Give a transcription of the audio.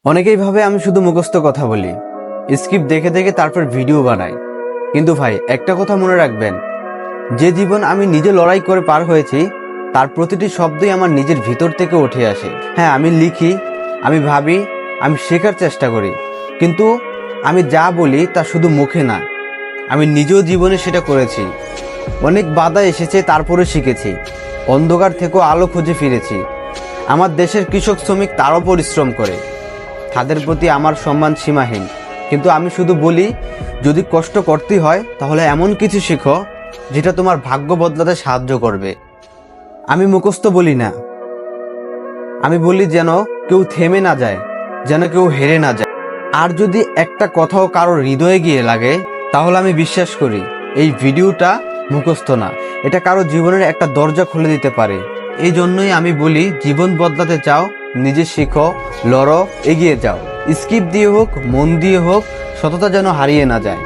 অনেকেই ভাবে আমি শুধু মুখস্থ কথা বলি, স্ক্রিপ্ট দেখে দেখে তারপর ভিডিও বানাই। কিন্তু ভাই, একটা কথা মনে রাখবেন, যে জীবন আমি নিজে লড়াই করে পার হয়েছি তার প্রতিটি শব্দই আমার নিজের ভিতর থেকে উঠে আসে। হ্যাঁ, আমি লিখি, আমি ভাবি, আমি শেখার চেষ্টা করি, কিন্তু আমি যা বলি তা শুধু মুখে না, আমি নিজেও জীবনে সেটা করেছি। অনেক বাধা এসেছে, তারপরে শিখেছি। অন্ধকার থেকেও আলো খুঁজে ফিরেছি। আমার দেশের কৃষক শ্রমিক তারও পরিশ্রম করে, তাদের প্রতি আমার সম্মান সীমাহীন। কিন্তু আমি শুধু বলি, যদি কষ্ট করতেই হয় তাহলে এমন কিছু শেখো যেটা তোমার ভাগ্য বদলাতে সাহায্য করবে। আমি মুখস্থ বলি না, আমি বলি যেন কেউ থেমে না যায়, যেন কেউ হেরে না যায়। আর যদি একটা কথাও কারো হৃদয়ে গিয়ে লাগে, তাহলে আমি বিশ্বাস করি এই ভিডিওটা মুখস্থ না, এটা কারো জীবনের একটা দরজা খুলে দিতে পারে। এই জন্যই আমি বলি, জীবন বদলাতে চাও, নিজে শিখো, লড়ো, এগিয়ে যাও। স্কিপ দিয়ে হোক, মন দিয়ে হোক, সততা যেন হারিয়ে না যায়।